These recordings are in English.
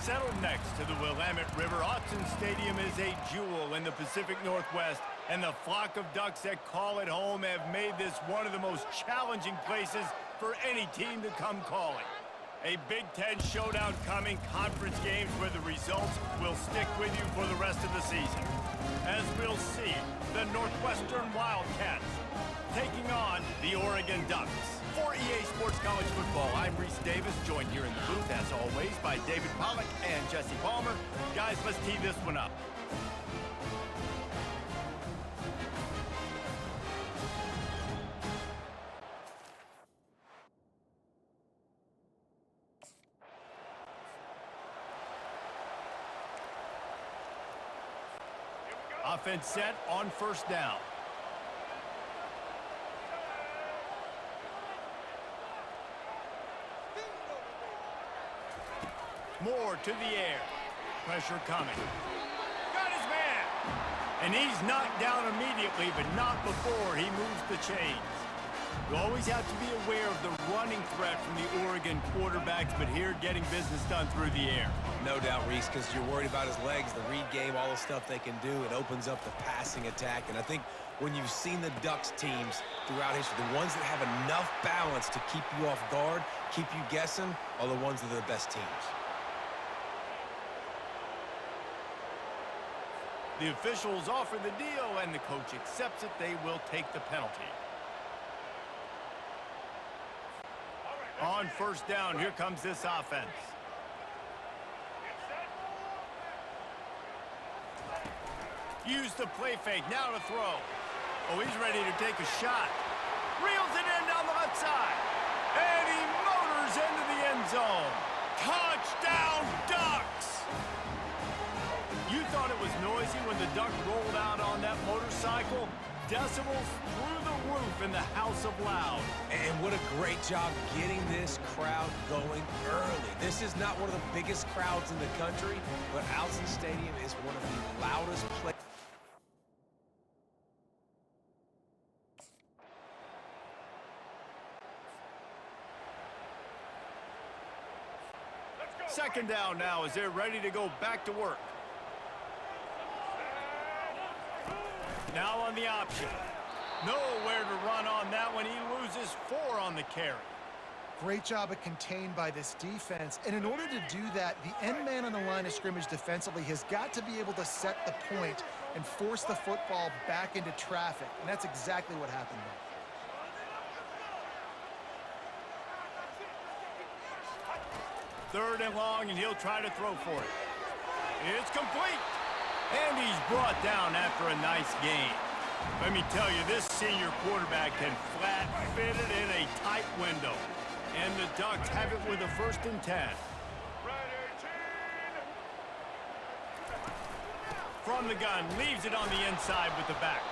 Settled next to the Willamette River, Autzen Stadium is a jewel in the Pacific Northwest, and the flock of Ducks that call it home have made this one of the most challenging places for any team to come calling. A Big Ten showdown coming, conference games where the results will stick with you for the rest of the season. As we'll see, the Northwestern Wildcats taking on the Oregon Ducks. For EA Sports College Football, I'm Reese Davis, joined here in the booth, as always, by David Pollack and Jesse Palmer. Guys, let's tee this one up. Offense set on first down. Moore to the air. Pressure coming. Got his man. And he's knocked down immediately, but not before he moves the chains. You always have to be aware of the running threat from the Oregon quarterbacks, but here getting business done through the air. No doubt, Reese, because you're worried about his legs, the read game, all the stuff they can do. It opens up the passing attack. And I think when you've seen the Ducks teams throughout history, the ones that have enough balance to keep you off guard, keep you guessing, are the ones that are the best teams. The officials offer the deal, and the coach accepts it. They will take the penalty. On first down, here comes this offense. Use the play fake, now to throw. Oh, he's ready to take a shot. Reels it in down the left side. And he motors into the end zone. Touchdown, Ducks! You thought it was noisy when the Duck rolled out on that motorcycle? Decibels through the roof in the House of Loud. And what a great job getting this crowd going early. This is not one of the biggest crowds in the country, but Autzen Stadium is one of the loudest places. Second down now as they're ready to go back to work. Now on the option. Nowhere to run on that one. He loses 4 on the carry. Great job of contained by this defense. And in order to do that, the end man on the line of scrimmage defensively has got to be able to set the point and force the football back into traffic. And that's exactly what happened there. 3rd and long, and he'll try to throw for it. It's complete. And he's brought down after a nice gain. Let me tell you, this senior quarterback can flat fit it in a tight window. And the Ducks have it with a 1st and 10. From the gun, leaves it on the inside with the back.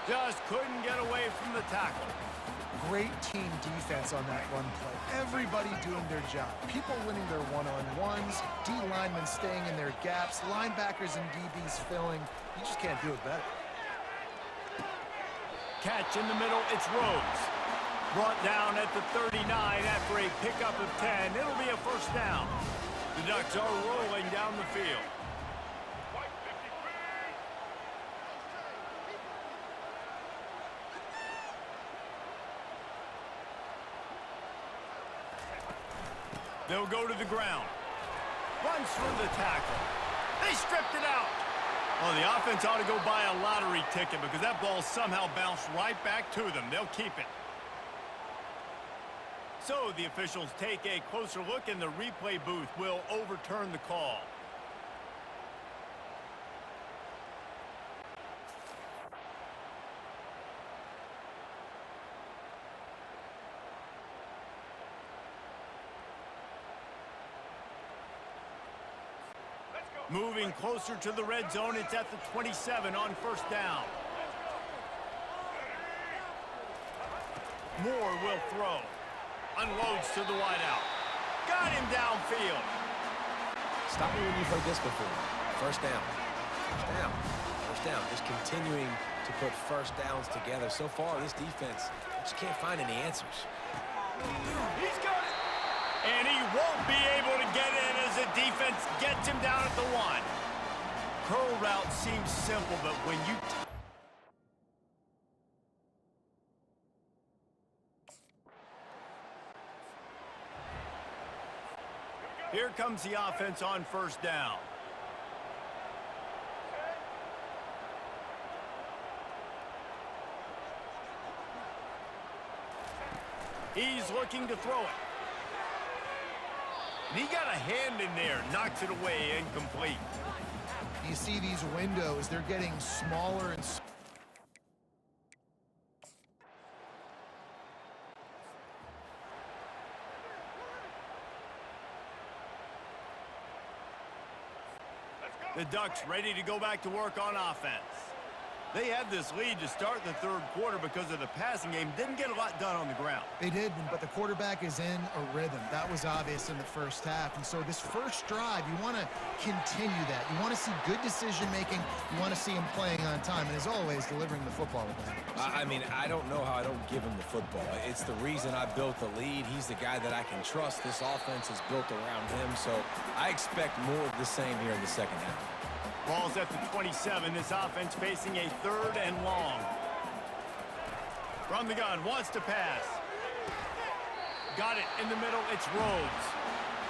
Just couldn't get away from the tackle. Great team defense on that run play. Everybody doing their job. People winning their one-on-ones, D linemen staying in their gaps, linebackers and DBs filling. You just can't do it better. Catch in the middle, it's Rhodes. Brought down at the 39 after a pickup of 10. It'll be a 1st down. The Ducks are rolling down the field. They'll go to the ground. Runs through the tackle. They stripped it out. Well, the offense ought to go buy a lottery ticket because that ball somehow bounced right back to them. They'll keep it. So the officials take a closer look, and the replay booth will overturn the call. Moving closer to the red zone, it's at the 27 on 1st down. Moore will throw. Unloads to the wideout. Got him downfield. Stop me when you've heard this before. 1st down. 1st down. 1st down. Just continuing to put 1st downs together. So far, this defense just can't find any answers. He's got it. And he won't be able to get in as the defense gets him down at the 1. Curl route seems simple, but when you... Here comes the offense on first down. He's looking to throw it. And he got a hand in there, knocks it away, incomplete. You see these windows, they're getting smaller and smaller. The Ducks ready to go back to work on offense. They had this lead to start the third quarter because of the passing game. Didn't get a lot done on the ground. They did, but the quarterback is in a rhythm. That was obvious in the first half. And so this first drive, you want to continue that. You want to see good decision-making. You want to see him playing on time. And as always, delivering the football with that. I mean, I don't know how I don't give him the football. It's the reason I built the lead. He's the guy that I can trust. This offense is built around him. So I expect more of the same here in the second half. Ball's at the 27. This offense facing a 3rd and long. From the gun, wants to pass. Got it in the middle. It's Rhodes.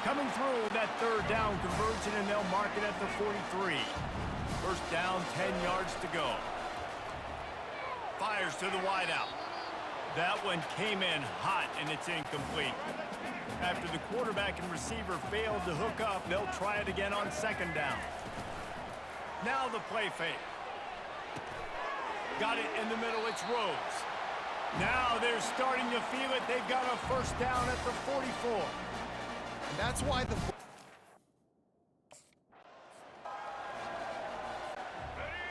Coming through that 3rd down conversion, and they'll mark it at the 43. First down, 10 yards to go. Fires to the wideout. That one came in hot, and it's incomplete. After the quarterback and receiver failed to hook up, they'll try it again on 2nd down. Now the play fake. Got it in the middle. It's Rhodes. Now they're starting to feel it. They've got a first down at the 44. And that's why the...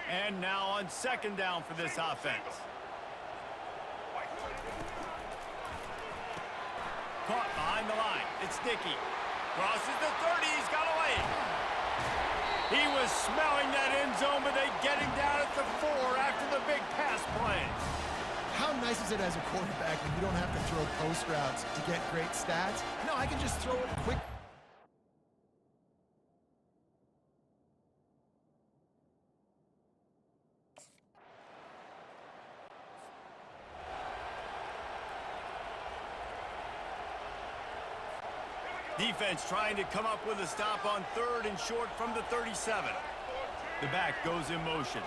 And now on 2nd down for this offense. Caught behind the line. It's Dickey. Crosses the 30. He's got away. He was smelling that end zone, but they get him down at the 4 after the big pass play. How nice is it as a quarterback when you don't have to throw post routes to get great stats? No, I can just throw it quick. Defense trying to come up with a stop on 3rd and short from the 37. The back goes in motion.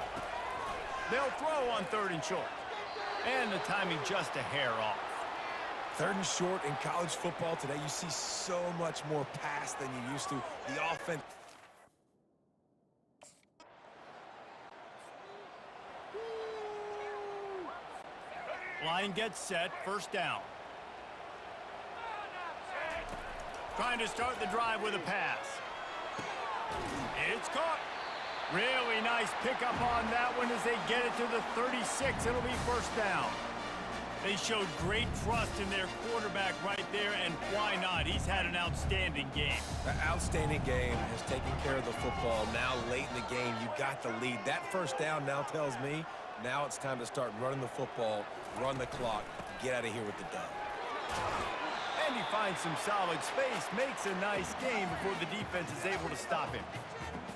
They'll throw on 3rd and short. And the timing just a hair off. 3rd and short in college football today, you see so much more pass than you used to. The offense... Line gets set, first down. Trying to start the drive with a pass. It's caught. Really nice pickup on that one as they get it to the 36. It'll be first down. They showed great trust in their quarterback right there, and why not? He's had an outstanding game. An outstanding game, has taken care of the football. Now late in the game, you got the lead. That first down now tells me now it's time to start running the football, run the clock, get out of here with the dub. And he finds some solid space, makes a nice game before the defense is able to stop him.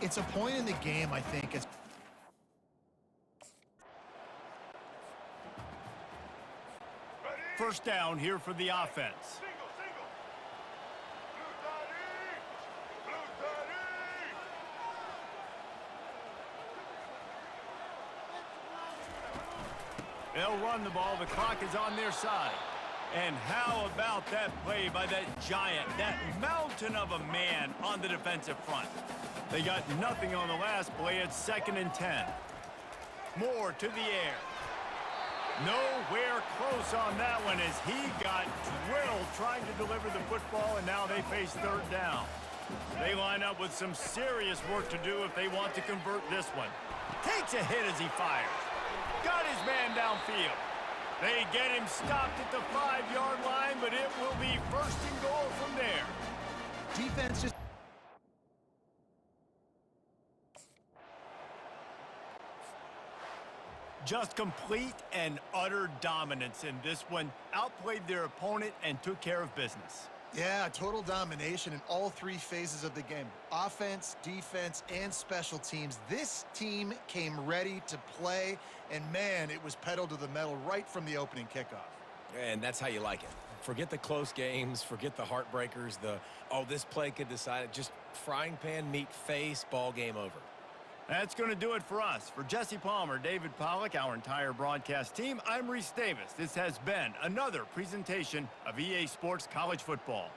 It's a point in the game, I think. It's first down here for the offense. They'll run the ball. The clock is on their side. And how about that play by that giant, that mountain of a man on the defensive front? They got nothing on the last play. It's 2nd and 10. Moore to the air. Nowhere close on that one as he got drilled trying to deliver the football, and now they face 3rd down. They line up with some serious work to do if they want to convert this one. Takes a hit as he fires. Got his man downfield. They get him stopped at the 5-yard line, but it will be 1st and goal from there. defense just... Just complete and utter dominance in this one. Outplayed their opponent and took care of business. Yeah, total domination in all three phases of the game. Offense, defense, and special teams. This team came ready to play, and man, it was pedal to the metal right from the opening kickoff. And that's how you like it. Forget the close games, forget the heartbreakers, oh, this play could decide it. Just frying pan, meat face, ball game over. That's going to do it for us. For Jesse Palmer, David Pollack, our entire broadcast team, I'm Reese Davis. This has been another presentation of EA Sports College Football.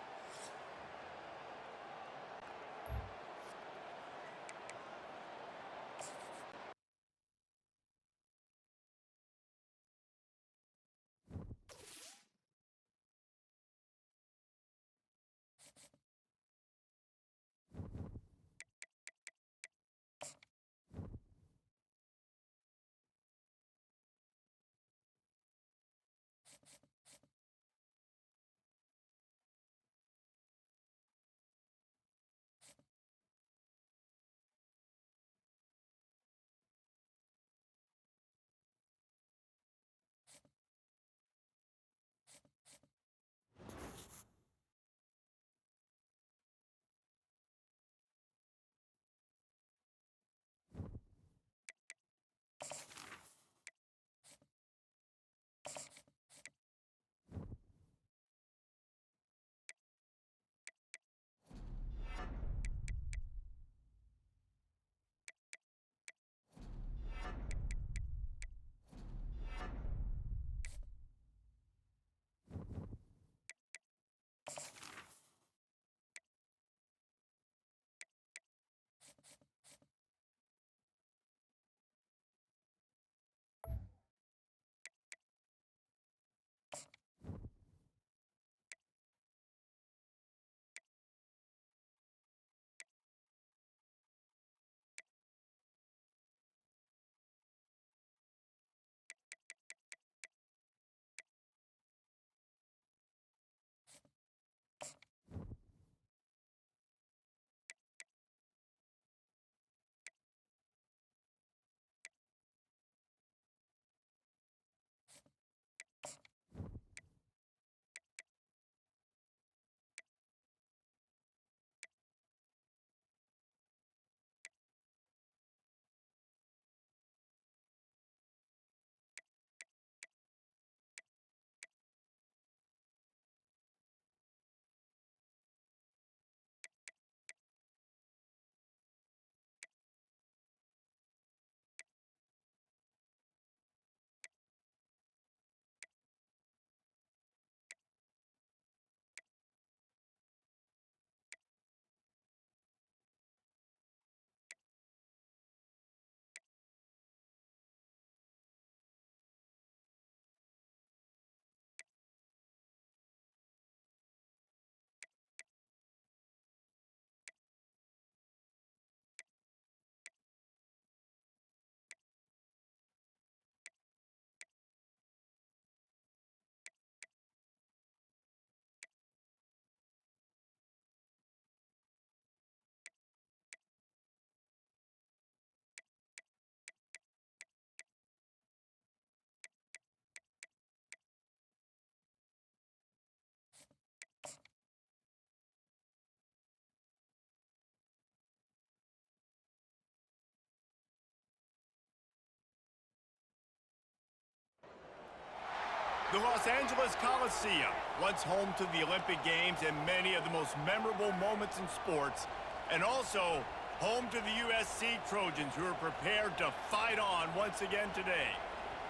The Los Angeles Coliseum, once home to the Olympic Games and many of the most memorable moments in sports, and also home to the USC Trojans, who are prepared to fight on once again today.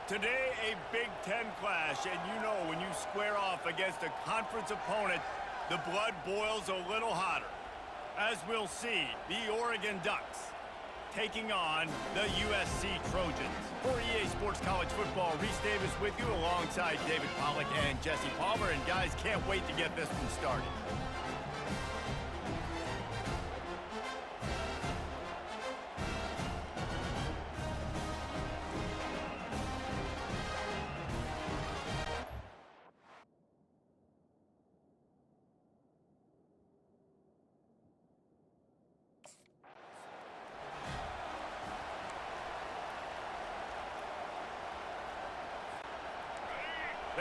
Today, a Big Ten clash, and you know when you square off against a conference opponent, the blood boils a little hotter. As we'll see, the Oregon Ducks taking on the USC Trojans. For EA Sports College Football, Reese Davis with you alongside David Pollack and Jesse Palmer. And guys, can't wait to get this one started.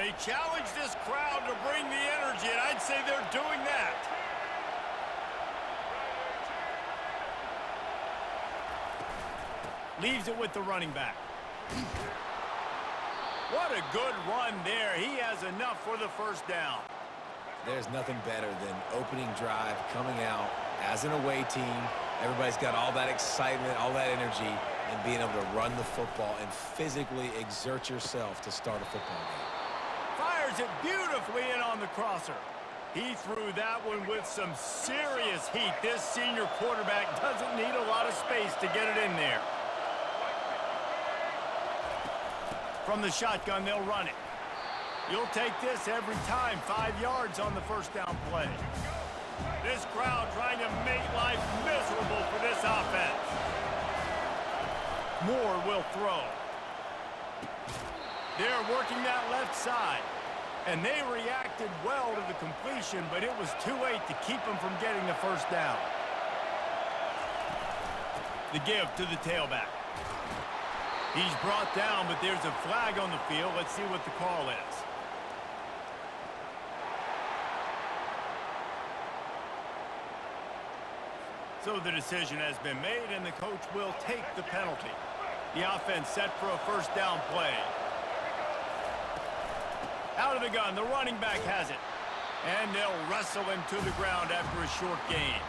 They challenge this crowd to bring the energy, and I'd say they're doing that. Leaves it with the running back. What a good run there. He has enough for the first down. There's nothing better than opening drive, coming out as an away team. Everybody's got all that excitement, all that energy, and being able to run the football and physically exert yourself to start a football game. Fires it beautifully in on the crosser. He threw that one with some serious heat. This senior quarterback doesn't need a lot of space to get it in there. From the shotgun, they'll run it. You'll take this every time. 5 yards on the first down play. This crowd trying to make life miserable for this offense. Moore will throw. They're working that left side. And they reacted well to the completion, but it was too late to keep them from getting the first down. The give to the tailback. He's brought down, but there's a flag on the field. Let's see what the call is. So the decision has been made, and the coach will take the penalty. The offense set for a first down play. Out of the gun, the running back has it. And they'll wrestle him to the ground after a short gain.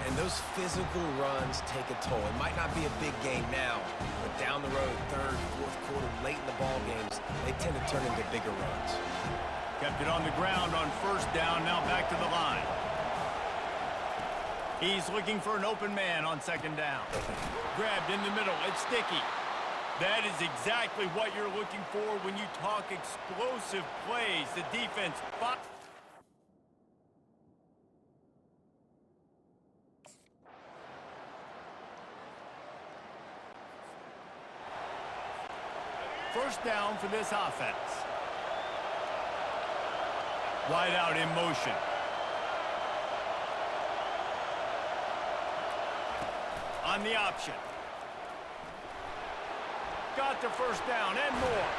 And those physical runs take a toll. It might not be a big game now, but down the road, third, fourth quarter, late in the ball games, they tend to turn into bigger runs. Kept it on the ground on first down, now back to the line. He's looking for an open man on second down. Grabbed in the middle, it's sticky. That is exactly what you're looking for when you talk explosive plays. The defense fought. First down for this offense. Wide out in motion. On the option. Got the first down and more.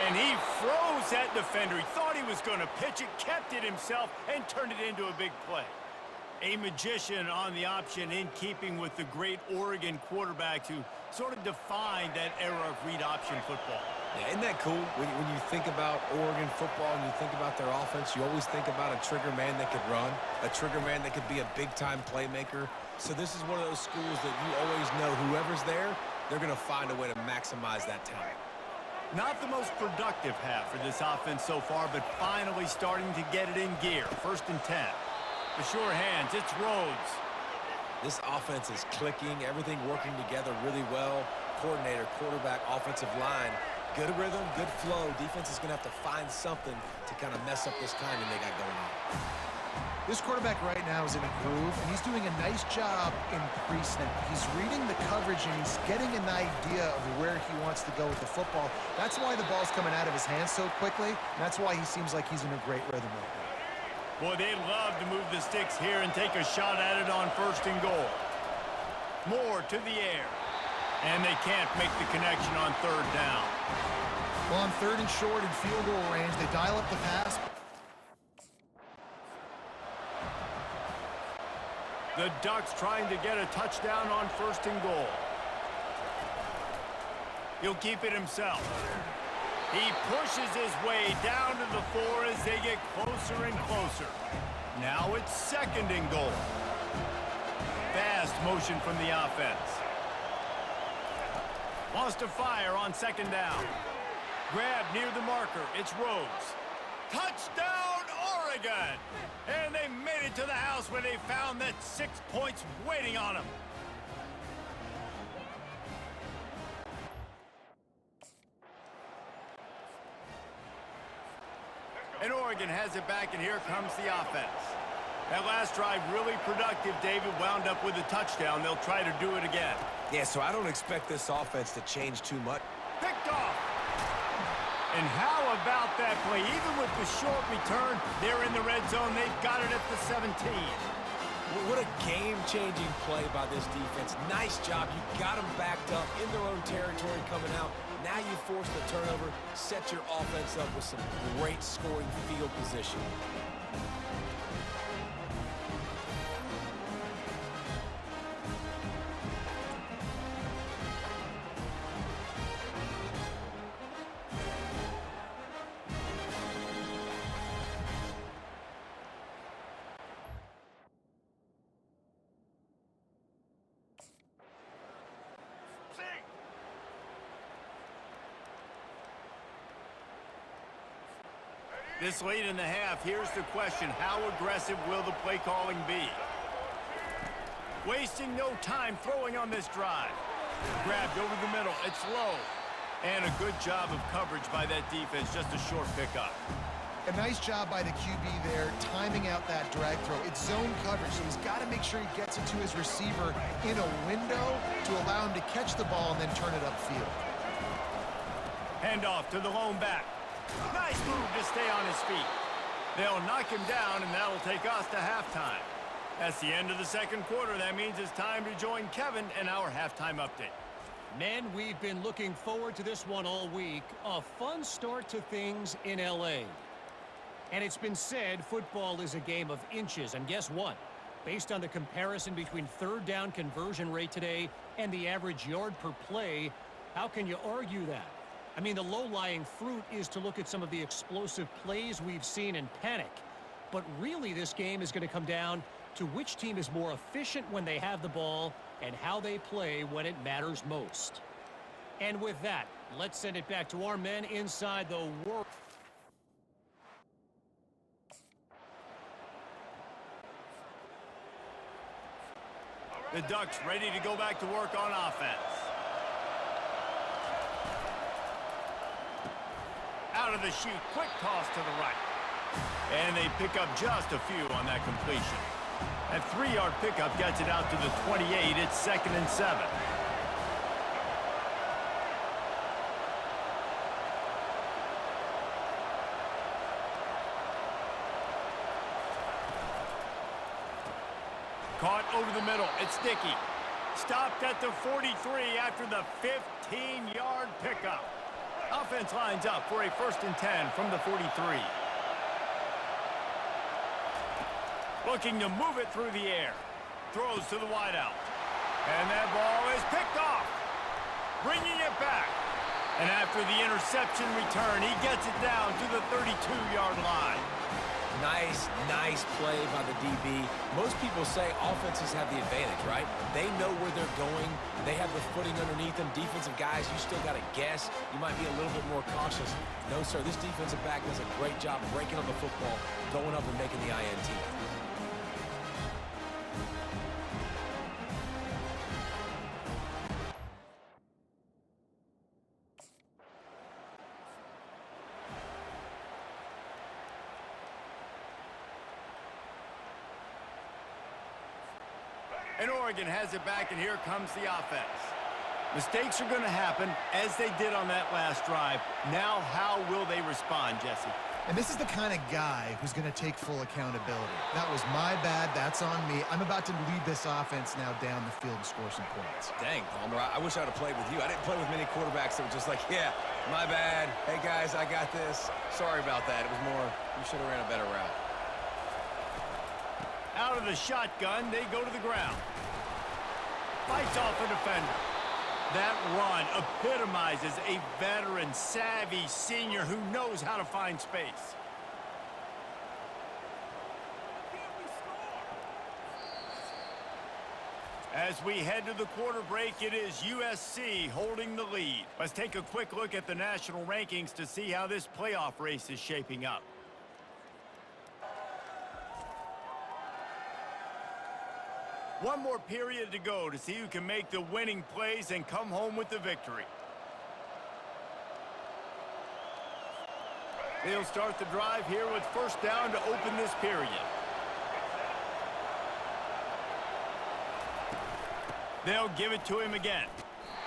And he froze that defender. He thought he was going to pitch it, kept it himself, and turned it into a big play. A magician on the option, in keeping with the great Oregon quarterbacks who sort of defined that era of read option football. Yeah, isn't that cool? When you think about Oregon football and you think about their offense, you always think about a trigger man that could run, a trigger man that could be a big-time playmaker. So this is one of those schools that you always know whoever's there, they're going to find a way to maximize that talent. Not the most productive half for this offense so far, but finally starting to get it in gear. First and 10. The sure hands, it's Rhodes. This offense is clicking, everything working together really well. Coordinator, quarterback, offensive line. Good rhythm, good flow. Defense is going to have to find something to kind of mess up this timing they got going on. This quarterback right now is in a groove, and he's doing a nice job in pre-snap. He's reading the coverage, and he's getting an idea of where he wants to go with the football. That's why the ball's coming out of his hands so quickly, and that's why he seems like he's in a great rhythm right now. Boy, they'd love to move the sticks here and take a shot at it on first and goal. Moore to the air. And they can't make the connection on third down. Well, on third and short and field goal range, they dial up the pass. The Ducks trying to get a touchdown on first and goal. He'll keep it himself. He pushes his way down to the 4 as they get closer and closer. Now it's second and goal. Fast motion from the offense. Wants to fire on second down. Grab near the marker. It's Rhodes. Touchdown, Oregon! And they made it to the house where they found that 6 points waiting on them. And Oregon has it back, and here comes the offense. That last drive really productive. David wound up with a touchdown. They'll try to do it again. Yeah, so I don't expect this offense to change too much. Picked off. And how about that play? Even with the short return, they're in the red zone. They've got it at the 17. What a game-changing play by this defense. Nice job. You got them backed up in their own territory coming out. Now you force the turnover, set your offense up with some great scoring field position. This late in the half, here's the question: how aggressive will the play calling be? Wasting no time throwing on this drive. Grabbed over the middle, it's low. And a good job of coverage by that defense, just a short pickup. A nice job by the QB there, timing out that drag throw. It's zone coverage, so he's got to make sure he gets it to his receiver in a window to allow him to catch the ball and then turn it upfield. Handoff to the lone back. Nice move to stay on his feet. They'll knock him down, and that'll take us to halftime. That's the end of the second quarter. That means it's time to join Kevin in our halftime update. Men, we've been looking forward to this one all week. A fun start to things in L.A. And it's been said football is a game of inches. And guess what? Based on the comparison between third down conversion rate today and the average yard per play, how can you argue that? I mean, the low-lying fruit is to look at some of the explosive plays we've seen and panic. But really, this game is going to come down to which team is more efficient when they have the ball and how they play when it matters most. And with that, let's send it back to our men inside the world. The Ducks ready to go back to work on offense. Out of the chute, quick toss to the right. And they pick up just a few on that completion. That 3-yard pickup gets it out to the 28. It's 2nd and 7. Caught over the middle. It's Dickey. Stopped at the 43 after the 15-yard pickup. Offense lines up for a 1st and 10 from the 43. Looking to move it through the air. Throws to the wideout. And that ball is picked off. Bringing it back. And after the interception return, he gets it down to the 32-yard line. Nice play by the DB. Most people say offenses have the advantage, right? They know where they're going. They have the footing underneath them. Defensive guys, you still got to guess. You might be a little bit more cautious. No, sir, this defensive back does a great job breaking on the football, going up and making the INT. And Oregon has it back, and here comes the offense. Mistakes are going to happen, as they did on that last drive. Now, how will they respond, Jesse? And this is the kind of guy who's going to take full accountability. That was my bad. That's on me. I'm about to lead this offense now down the field and score some points. Dang, Palmer, I wish I would have played with you. I didn't play with many quarterbacks that were just like, yeah, my bad. Hey, guys, I got this. Sorry about that. It was more, you should have ran a better route. Out of the shotgun, they go to the ground. Fights off a defender. That run epitomizes a veteran, savvy senior who knows how to find space. As we head to the quarter break, it is USC holding the lead. Let's take a quick look at the national rankings to see how this playoff race is shaping up. One more period to go to see who can make the winning plays and come home with the victory. They'll start the drive here with 1st down to open this period. They'll give it to him again.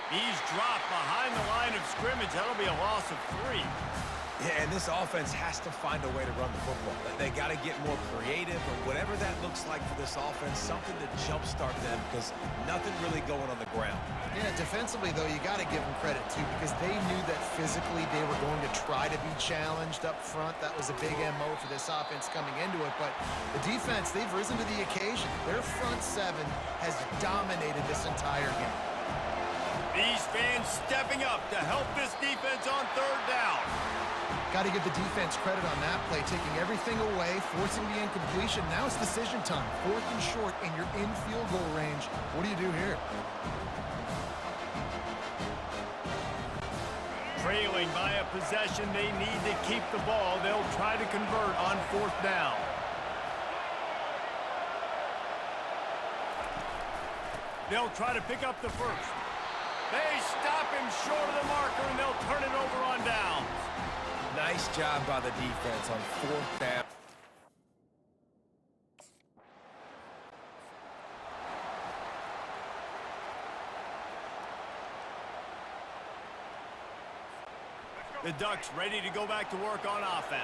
He's dropped behind the line of scrimmage. That'll be a loss of 3. Yeah, and this offense has to find a way to run the football. They got to get more creative, or whatever that looks like for this offense, something to jumpstart them, because nothing really going on the ground. Yeah, defensively, though, you got to give them credit, too, because they knew that physically they were going to try to be challenged up front. That was a big MO for this offense coming into it. But the defense, they've risen to the occasion. Their front seven has dominated this entire game. These fans stepping up to help this defense on third down. Got to give the defense credit on that play, taking everything away, forcing the incompletion. Now it's decision time. 4th and short, and you're in field goal range. What do you do here? Trailing by a possession, they need to keep the ball. They'll try to convert on 4th down. They'll try to pick up the first. They stop him short of the marker, and they'll turn it over on downs. Nice job by the defense on 4th down. The Ducks ready to go back to work on offense.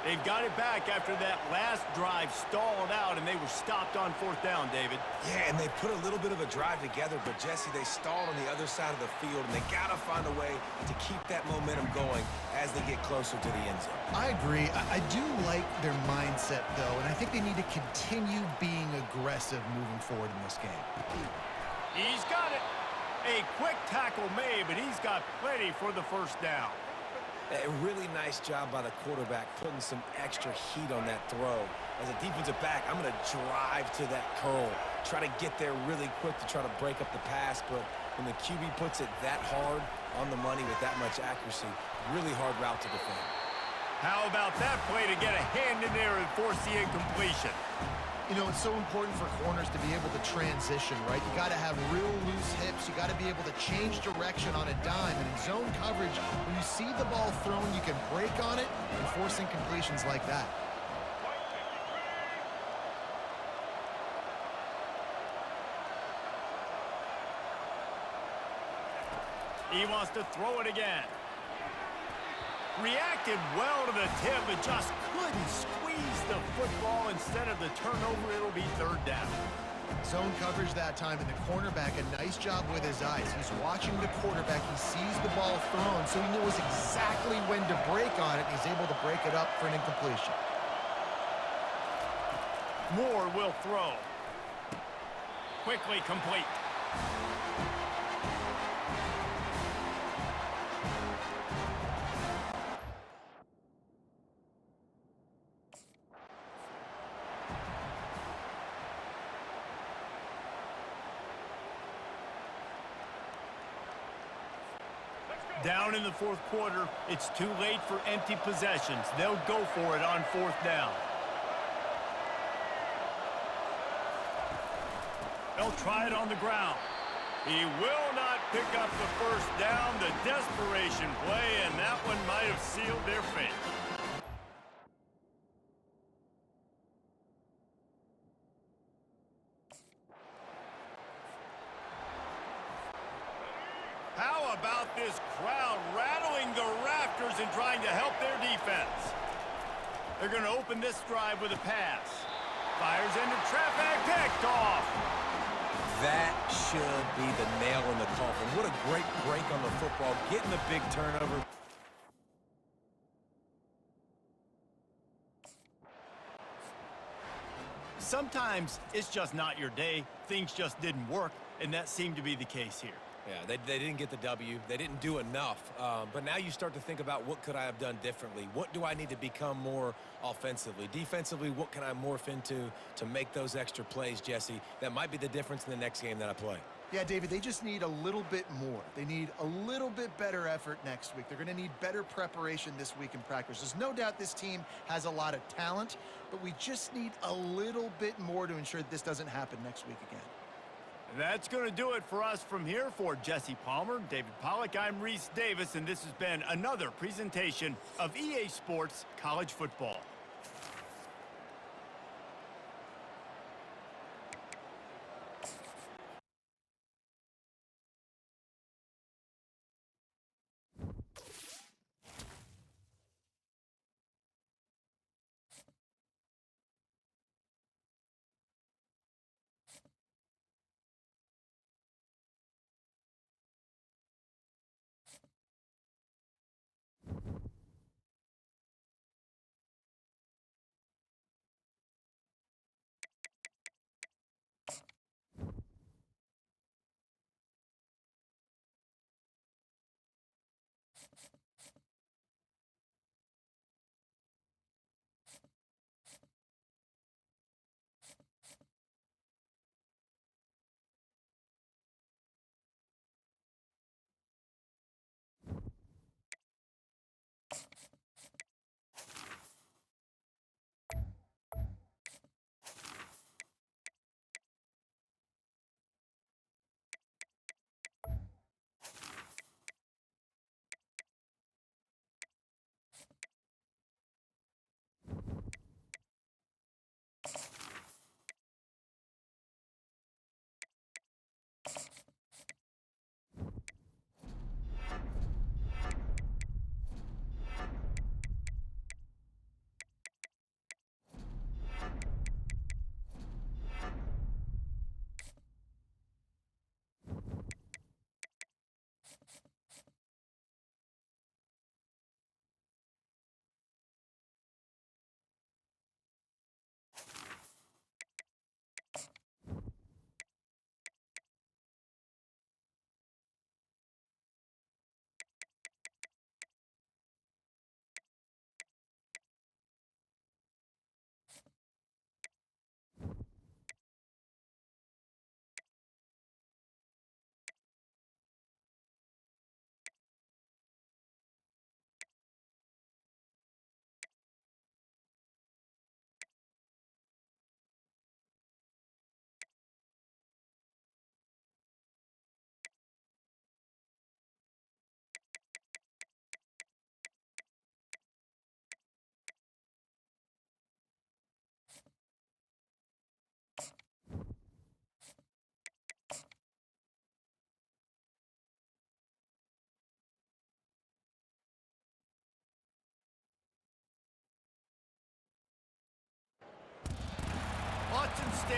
They've got it back after that last drive stalled out, and they were stopped on 4th down, David. Yeah, and they put a little bit of a drive together, but, Jesse, they stalled on the other side of the field, and they got to find a way to keep that momentum going as they get closer to the end zone. I agree. I do like their mindset, though, and I think they need to continue being aggressive moving forward in this game. He's got it. A quick tackle made, but he's got plenty for the first down. A really nice job by the quarterback putting some extra heat on that throw. As a defensive back, I'm going to drive to that curl, try to get there really quick to try to break up the pass, but when the QB puts it that hard on the money with that much accuracy, really hard route to defend. How about that play to get a hand in there and force the incompletion? You know, it's so important for corners to be able to transition, right? You got to have real loose hips. You got to be able to change direction on a dime. And in zone coverage, when you see the ball thrown, you can break on it and force incompletions like that. He wants to throw it again. Reacted well to the tip, but just couldn't squeeze the football. Instead of the turnover, it'll be 3rd down. Zone coverage that time, and the cornerback, a nice job with his eyes. He's watching the quarterback. He sees the ball thrown, so he knows exactly when to break on it. He's able to break it up for an incompletion. Moore will throw. Quickly complete. Down in the 4th quarter, it's too late for empty possessions. They'll go for it on 4th down. They'll try it on the ground. He will not pick up the first down. The desperation play, and that one might have sealed their fate. How about this crowd rattling the rafters and trying to help their defense? They're going to open this drive with a pass. Fires into traffic, picked off. That should be the nail in the coffin. What a great break on the football, getting the big turnover. Sometimes it's just not your day. Things just didn't work, and that seemed to be the case here. Yeah, they didn't get the W. They didn't do enough. But now you start to think about, what could I have done differently? What do I need to become more offensively? Defensively, what can I morph into to make those extra plays, Jesse? That might be the difference in the next game that I play. Yeah, David, they just need a little bit more. They need a little bit better effort next week. They're going to need better preparation this week in practice. There's no doubt this team has a lot of talent, but we just need a little bit more to ensure that this doesn't happen next week again. That's going to do it for us from here. For Jesse Palmer, David Pollack, I'm Reese Davis, and this has been another presentation of EA Sports College Football.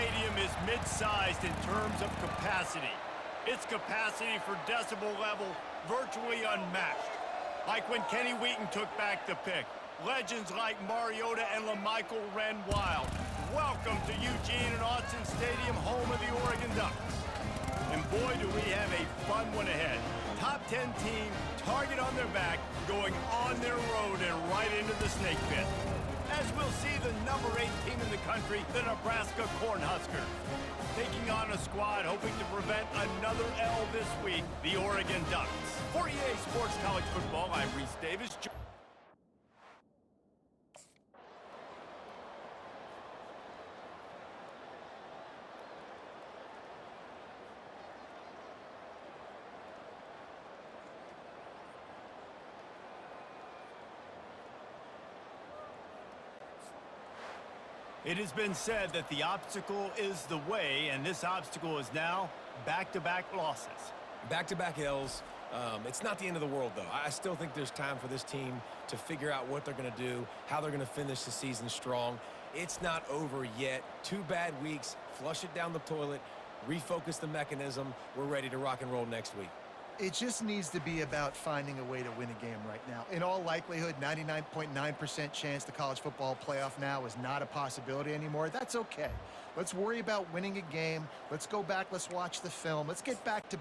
stadium is mid-sized in terms of capacity. Its capacity for decibel level virtually unmatched. Like when Kenny Wheaton took back the pick. Legends like Mariota and LaMichael ran wild. Welcome to Eugene and Autzen Stadium, home of the Oregon Ducks. And boy, do we have a fun one ahead. Top 10 team, target on their back, going on their road and right into the snake pit. As we'll see the number 8 team in the country, the Nebraska Cornhuskers. Taking on a squad hoping to prevent another L this week, the Oregon Ducks. For EA Sports College Football, I'm Reese Davis. It has been said that the obstacle is the way, and this obstacle is now back-to-back losses. Back-to-back L's. It's not the end of the world, though. I still think there's time for this team to figure out what they're going to do, how they're going to finish the season strong. It's not over yet. 2 bad weeks. Flush it down the toilet. Refocus the mechanism. We're ready to rock and roll next week. It just needs to be about finding a way to win a game right now. In all likelihood, 99.9% chance the college football playoff now is not a possibility anymore. That's okay. Let's worry about winning a game. Let's go back. Let's watch the film. Let's get back to